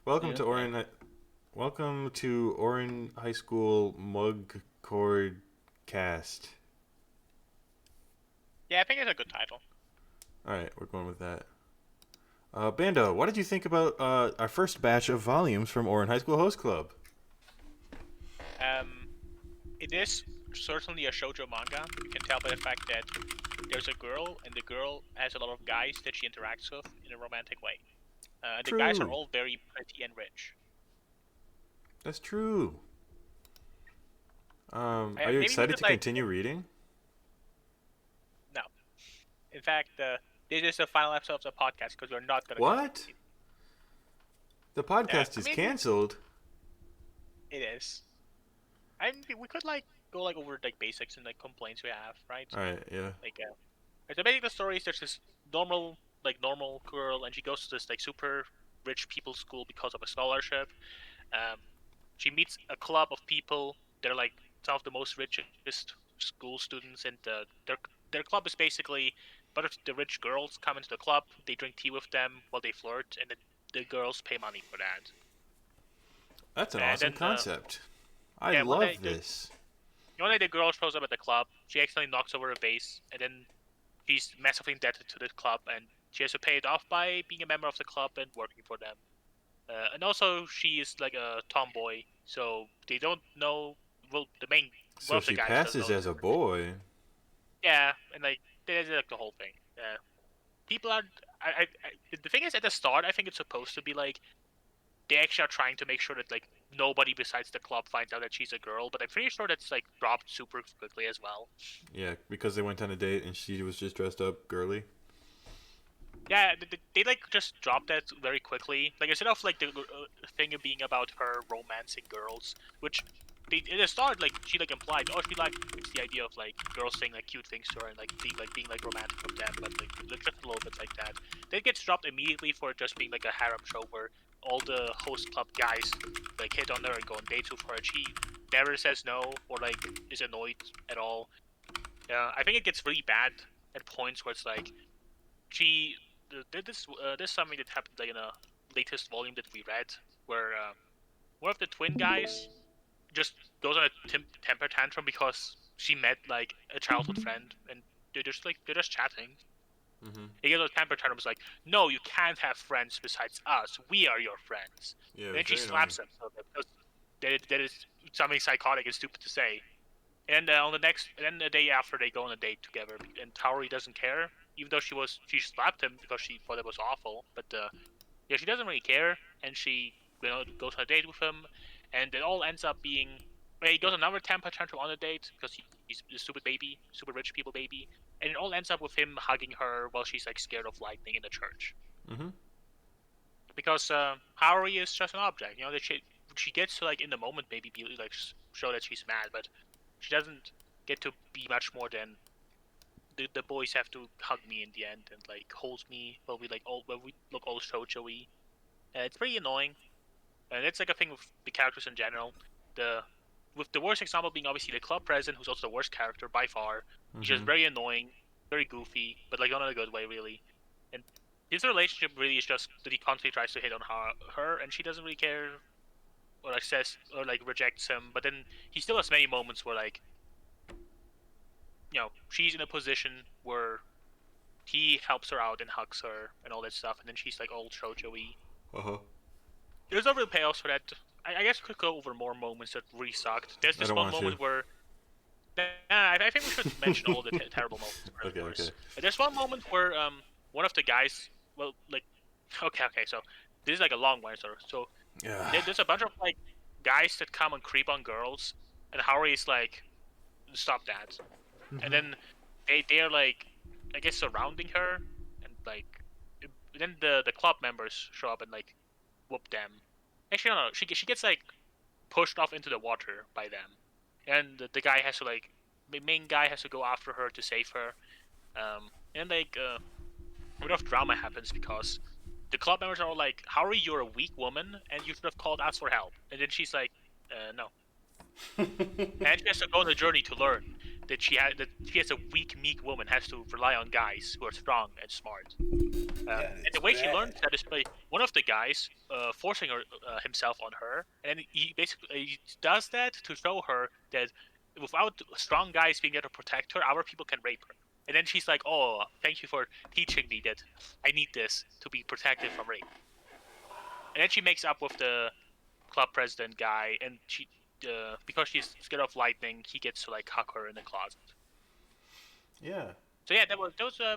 Welcome Yeah. to Ouran. Welcome to Ouran High School Mugcord cast. Yeah, I think it's a good title. All right, we're going with that. Bando, what did you think about our first batch of volumes from Ouran High School Host Club? Um, it is certainly a shoujo manga. You can tell by the fact that there's a girl, and the girl has a lot of guys that she interacts with in a romantic way. The guys are True. all very pretty and rich. That's true. Are you Maybe we excited could to like continue reading? no. In fact, this is the final episode of the podcast because we're not gonna continue What? reading. The podcast I is mean, canceled. it is. I mean, we could like go like over like basics and like complaints we have, right? All right, yeah. Like, so basically the story is there's this normal girl, and she goes to this like super rich people's school because of a scholarship. Um, she meets a club of people that are like some of the most richest school students, and their club is basically a bunch of the rich girls come into the club. They drink tea with them while they flirt, and the girls pay money for that. That's an And awesome then concept. I yeah, one day love this. the girl shows up at the club. She accidentally knocks over a vase, and then she's massively indebted to the club, and she has to pay it off by being a member of the club and working for them. And also, she is like a tomboy, so they don't know. Well, the main one So of the she guys doesn't passes know. as a boy. Yeah, and like that's like the whole thing. People are. The thing is, at the start, I think it's supposed to be like they actually are trying to make sure that like nobody besides the club finds out that she's a girl, but I'm pretty sure that's like dropped super quickly as well. Yeah, because they went on a date and she was just dressed up girly. Yeah, they like just dropped that very quickly. Like instead of like the thing being about her romancing girls, which they at the start like she like implied, oh she likes the idea of like girls saying like cute things to her and like being like romantic with them, but like just a little bit like that. Then it gets dropped immediately for just being like a harem show where all the host club guys like hit on her and go on dates with her, and she never says no or like is annoyed at all. Yeah, I think it gets really bad at points where it's like she this is something that happened like in a latest volume that we read where one of the twin guys just goes on a temper tantrum because she met like a childhood friend and they're just chatting. Mm-hmm. He goes on a temper tantrum, is like, no, you can't have friends besides us, we are your friends. Yeah, it And was then she very annoying. slaps him so because that is something psychotic and stupid to say. And on the next, and then the day after, they go on a date together, and Tauri doesn't care, even though she slapped him because she thought it was awful. But yeah, she doesn't really care, and she goes on a date with him, and it all ends up being. Well, he goes on another temper tantrum on a date because he's a stupid baby, super rich people baby, and it all ends up with him hugging her while she's like scared of lightning in the church Mm-hmm. because Haori is just an object. That she gets to like in the moment maybe be like show that she's mad, but she doesn't get to be much more than the boys have to hug me in the end and like hold me while we look all shoujo-y. It's pretty annoying, and it's like a thing with the characters in general. The with the worst example being obviously the club president, who's also the worst character by far. He's just Mm-hmm. very annoying, very goofy, but like not in a good way really. And his relationship really is just that he constantly tries to hit on her, and she doesn't really care or like says or like rejects him. But then he still has many moments where like she's in a position where he helps her out and hugs her and all that stuff, and then she's like all shoujo-y. Uh-huh. There's no real payoffs for that. I guess we could go over more moments that really sucked. There's I this don't one want to. moment where I think we should mention all the terrible moments first, Okay, of okay. course. There's one moment where one of the guys, well, like, okay, so this is like a long one, so Yeah. there's a bunch of like guys that come and creep on girls, and Harry's like, stop that, and Mm-hmm. then they're like, I guess surrounding her, and like, then the club members show up and like whoop them. Actually, no, no, she gets like pushed off into the water by them, and the guy has to like the main guy has to go after her to save her. And like a bit of drama happens because the club members are all like, "Harry, you're a weak woman, and you should have called us for help." And then she's like, "No," and she has to go on a journey to learn. that she has a weak, meek woman has to rely on guys who are strong and smart. Yeah, And it's the way she learns bad. that is by one of the guys forcing himself on her, and then he does that to show her that without strong guys being able to protect her, our people can rape her. And then she's like, "Oh, thank you for teaching me that I need this to be protected from rape." And then she makes up with the club president guy, and because she's scared of lightning, he gets to like hug her in the closet. Yeah. So yeah, that was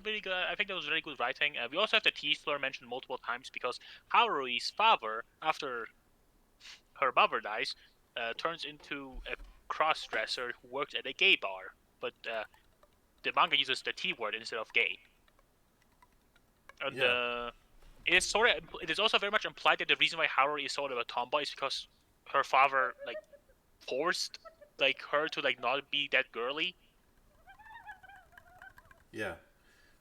really good. I think that was really good writing. We also have the T slur mentioned multiple times because Harui's father, after her mother dies, turns into a cross-dresser who works at a gay bar. But the manga uses the T word instead of gay, and Yeah. it is also very much implied that the reason why Harui is sort of a tomboy is because her father like forced like her to like not be that girly. Yeah.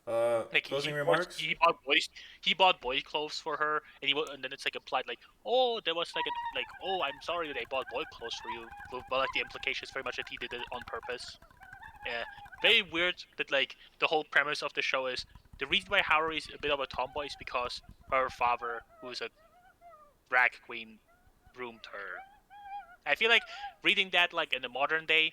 Like Closing remarks? he bought boy clothes for her, and and then it's like implied like, oh, there was like oh, I'm sorry that I bought boy clothes for you, but like the implication is very much that he did it on purpose. Yeah, very weird that like the whole premise of the show is the reason why Haruhi is a bit of a tomboy is because her father, who is a drag queen, groomed her. I feel like reading that like in the modern day,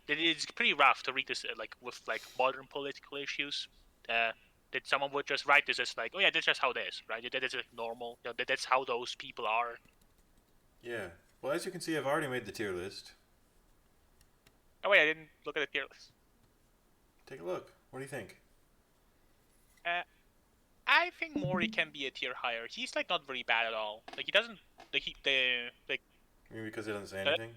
it's pretty rough to read this like with like modern political issues. Uh, that someone would just write this as like, oh yeah, that's just how it is, right? That is like normal. That's how those people are. Yeah. Well, as you can see, I've already made the tier list. Oh wait, I didn't look at the tier list. Take a look. What do you think? Uh, I think Mori can be a tier higher. He's like not very bad at all. Like he doesn't like You mean because it doesn't say uh, anything?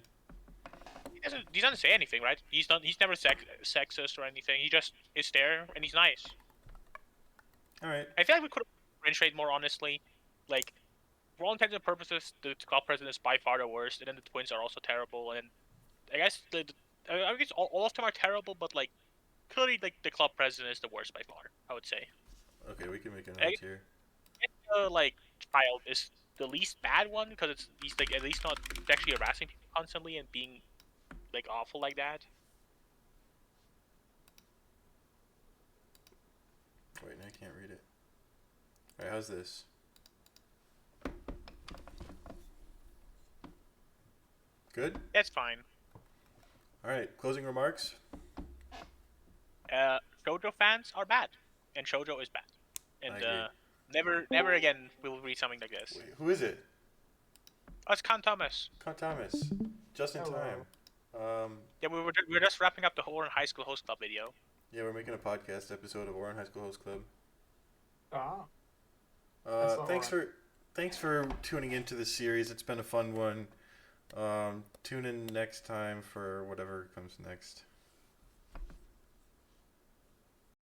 he doesn't say anything, right? He's never sexist or anything. He just is there and he's nice. All right. I feel like we could differentiate more honestly. Like, for all intents and purposes, the club president is by far the worst, and then the twins are also terrible. And I guess I guess all of them are terrible, but like clearly, like the club president is the worst by far. I would say. Okay, we can make another I tier. guess the like child is the least bad one because he's like at least not actually harassing people constantly and being like awful like that. Wait, I can't read it. All right, how's this? Good? That's fine. All right, closing remarks? Shoujo fans are bad, and Shoujo is bad, I and agree. never again will we read something like this. Wait, who is it? Oh, it's Khan Thomas. Con Thomas. Just in Hello. time. Yeah, we were just wrapping up the Ouran High School Host Club video. Yeah, we're making a podcast episode of Ouran High School Host Club. Ah, I saw Thanks Ouran. thanks for tuning into this series. It's been a fun one. Tune in next time for whatever comes next.